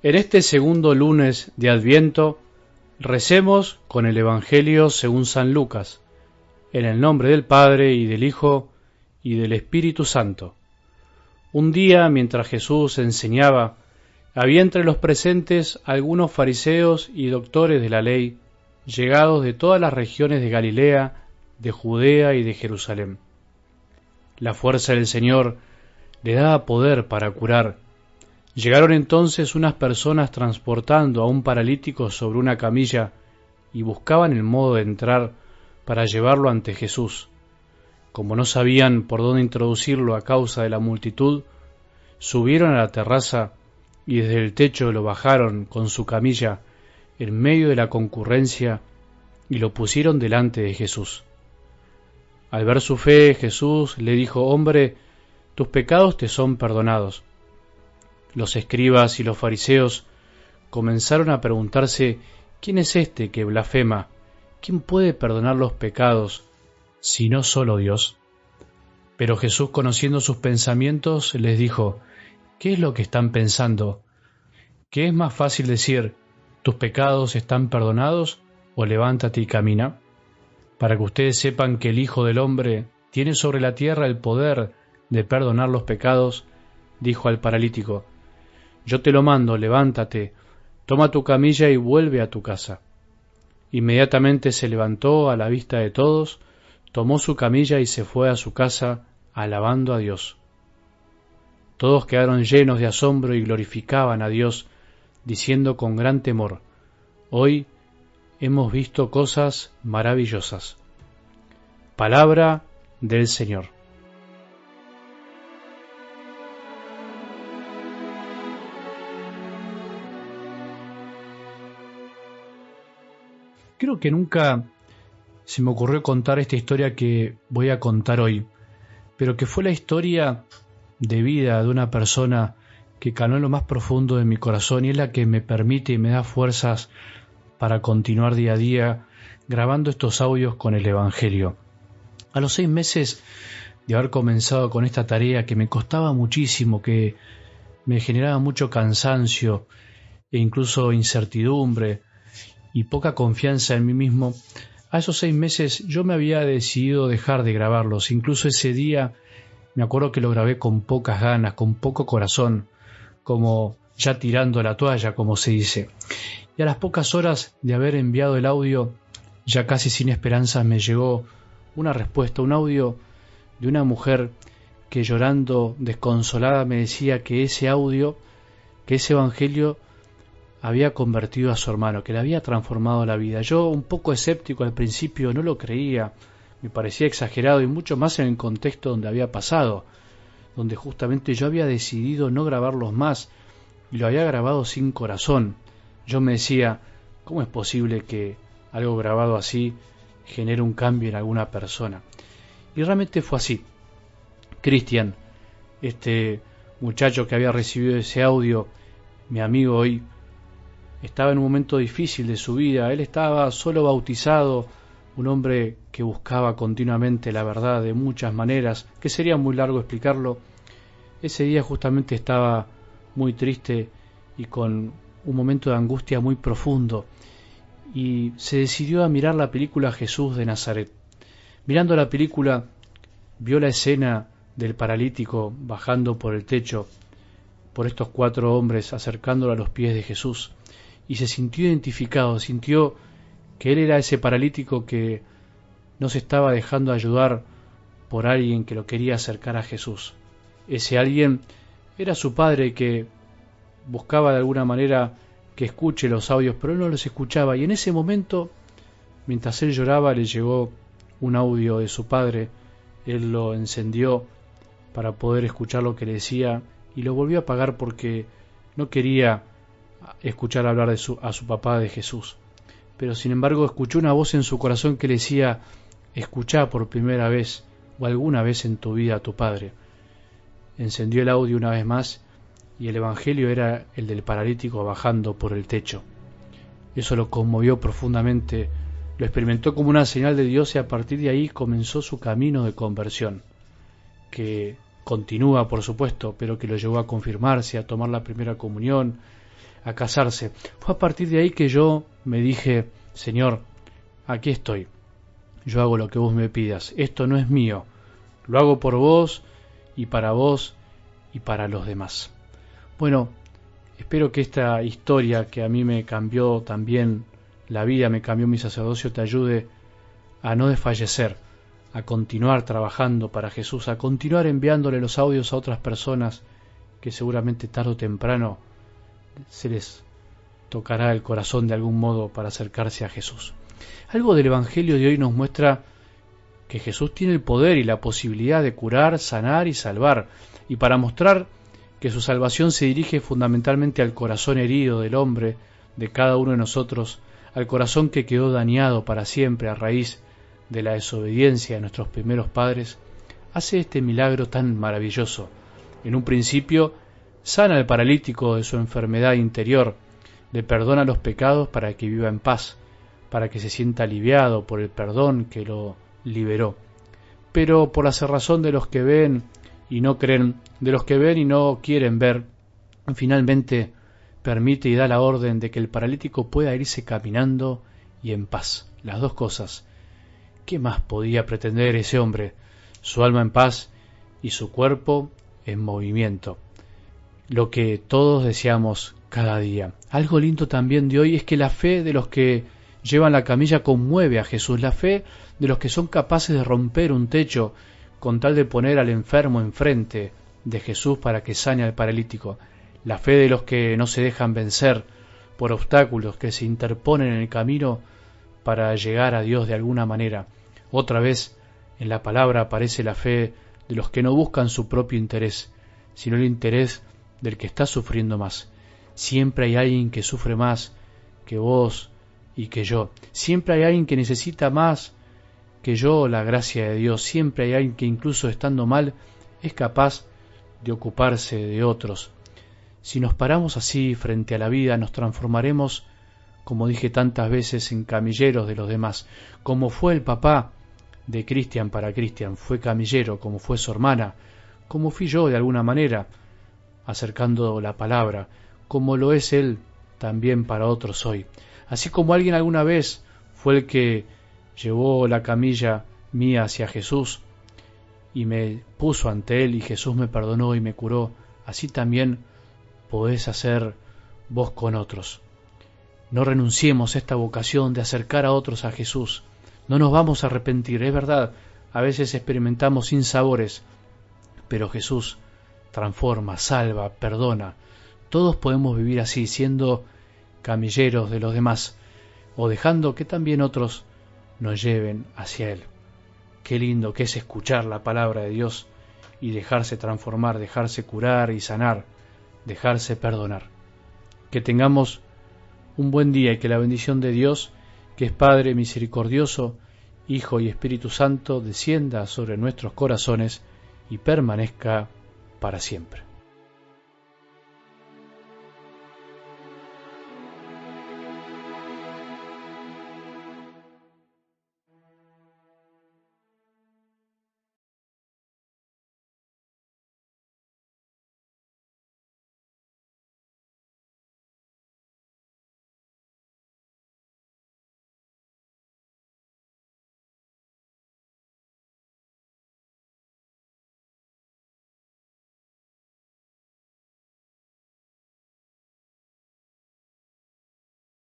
En este segundo lunes de Adviento, recemos con el Evangelio según San Lucas, en el nombre del Padre, y del Hijo, y del Espíritu Santo. Un día, mientras Jesús enseñaba, había entre los presentes algunos fariseos y doctores de la ley, llegados de todas las regiones de Galilea, de Judea y de Jerusalén. La fuerza del Señor le daba poder para curar. Llegaron entonces unas personas transportando a un paralítico sobre una camilla y buscaban el modo de entrar para llevarlo ante Jesús. Como no sabían por dónde introducirlo a causa de la multitud, subieron a la terraza y desde el techo lo bajaron con su camilla en medio de la concurrencia y lo pusieron delante de Jesús. Al ver su fe, Jesús le dijo: «Hombre, tus pecados te son perdonados». Los escribas y los fariseos comenzaron a preguntarse: «¿Quién es este que blasfema? ¿Quién puede perdonar los pecados, si no solo Dios?». Pero Jesús, conociendo sus pensamientos, les dijo: «¿Qué es lo que están pensando? ¿Qué es más fácil decir: tus pecados están perdonados, o levántate y camina? Para que ustedes sepan que el Hijo del Hombre tiene sobre la tierra el poder de perdonar los pecados», dijo al paralítico: «Yo te lo mando, levántate, toma tu camilla y vuelve a tu casa». Inmediatamente se levantó a la vista de todos, tomó su camilla y se fue a su casa, alabando a Dios. Todos quedaron llenos de asombro y glorificaban a Dios, diciendo con gran temor: «Hoy hemos visto cosas maravillosas». Palabra del Señor. Creo que nunca se me ocurrió contar esta historia que voy a contar hoy, pero que fue la historia de vida de una persona que caló en lo más profundo de mi corazón, y es la que me permite y me da fuerzas para continuar día a día grabando estos audios con el Evangelio. A los 6 meses de haber comenzado con esta tarea, que me costaba muchísimo, que me generaba mucho cansancio e incluso incertidumbre y poca confianza en mí mismo, a esos 6 meses yo me había decidido dejar de grabarlos. Incluso ese día me acuerdo que lo grabé con pocas ganas, con poco corazón, como ya tirando la toalla, como se dice. Y a las pocas horas de haber enviado el audio, ya casi sin esperanza, me llegó una respuesta, un audio de una mujer que, llorando, desconsolada, me decía que ese audio, que ese Evangelio había convertido a su hermano, que le había transformado la vida. Yo, un poco escéptico al principio, no lo creía, me parecía exagerado, y mucho más en el contexto donde había pasado, donde justamente yo había decidido no grabarlos más, y lo había grabado sin corazón. Yo me decía: ¿cómo es posible que algo grabado así genere un cambio en alguna persona? Y realmente fue así. Cristian, este muchacho que había recibido ese audio, mi amigo hoy, estaba en un momento difícil de su vida. Él estaba solo bautizado, un hombre que buscaba continuamente la verdad de muchas maneras, que sería muy largo explicarlo. Ese día justamente estaba muy triste y con un momento de angustia muy profundo, y se decidió a mirar la película Jesús de Nazaret. Mirando la película, vio la escena del paralítico bajando por el techo, por estos 4 hombres acercándolo a los pies de Jesús, y se sintió identificado, sintió que él era ese paralítico que no se estaba dejando ayudar por alguien que lo quería acercar a Jesús. Ese alguien era su padre, que buscaba de alguna manera que escuche los audios, pero él no los escuchaba. Y en ese momento, mientras él lloraba, le llegó un audio de su padre. Él lo encendió para poder escuchar lo que le decía, y lo volvió a apagar porque no quería escuchar hablar a su papá de Jesús. Pero sin embargo escuchó una voz en su corazón que le decía: escuchá por primera vez o alguna vez en tu vida a tu padre. Encendió el audio una vez más, y el Evangelio era el del paralítico bajando por el techo. Eso lo conmovió profundamente, lo experimentó como una señal de Dios, y a partir de ahí comenzó su camino de conversión, que continúa por supuesto, pero que lo llevó a confirmarse, a tomar la primera comunión, a casarse. Fue a partir de ahí que yo me dije, Señor, aquí estoy, yo hago lo que vos me pidas, esto no es mío, lo hago por vos y para los demás. Bueno, espero que esta historia que a mí me cambió también la vida, me cambió mi sacerdocio, te ayude a no desfallecer, a continuar trabajando para Jesús, a continuar enviándole los audios a otras personas que seguramente tarde o temprano se les tocará el corazón de algún modo para acercarse a Jesús. Algo del Evangelio de hoy nos muestra que Jesús tiene el poder y la posibilidad de curar, sanar y salvar, y para mostrar que su salvación se dirige fundamentalmente al corazón herido del hombre, de cada uno de nosotros, al corazón que quedó dañado para siempre a raíz de la desobediencia de nuestros primeros padres, hace este milagro tan maravilloso. En un principio, sana al paralítico de su enfermedad interior, le perdona los pecados para que viva en paz, para que se sienta aliviado por el perdón que lo liberó. Pero por la cerrazón de los que ven y no creen, de los que ven y no quieren ver, finalmente permite y da la orden de que el paralítico pueda irse caminando y en paz. Las dos cosas. ¿Qué más podía pretender ese hombre? Su alma en paz y su cuerpo en movimiento. Lo que todos deseamos cada día. Algo lindo también de hoy es que la fe de los que llevan la camilla conmueve a Jesús. La fe de los que son capaces de romper un techo con tal de poner al enfermo enfrente de Jesús para que sane al paralítico. La fe de los que no se dejan vencer por obstáculos que se interponen en el camino para llegar a Dios de alguna manera. Otra vez en la palabra aparece la fe de los que no buscan su propio interés, sino el interés del que está sufriendo más. Siempre hay alguien que sufre más que vos y que yo. Siempre hay alguien que necesita más que yo la gracia de Dios. Siempre hay alguien que incluso estando mal es capaz de ocuparse de otros. Si nos paramos así frente a la vida, nos transformaremos, como dije tantas veces, en camilleros de los demás, como fue el papá de Cristian para Cristian, fue camillero, como fue su hermana, como fui yo de alguna manera, acercando la palabra, como lo es él también para otros hoy. Así como alguien alguna vez fue el que llevó la camilla mía hacia Jesús y me puso ante él y Jesús me perdonó y me curó, así también podés hacer vos con otros. No renunciemos a esta vocación de acercar a otros a Jesús. No nos vamos a arrepentir, es verdad, a veces experimentamos sinsabores, pero Jesús transforma, salva, perdona. Todos podemos vivir así, siendo camilleros de los demás, o dejando que también otros nos lleven hacia Él. Qué lindo que es escuchar la palabra de Dios y dejarse transformar, dejarse curar y sanar, dejarse perdonar. Que tengamos un buen día y que la bendición de Dios, que es Padre misericordioso, Hijo y Espíritu Santo, descienda sobre nuestros corazones y permanezca para siempre.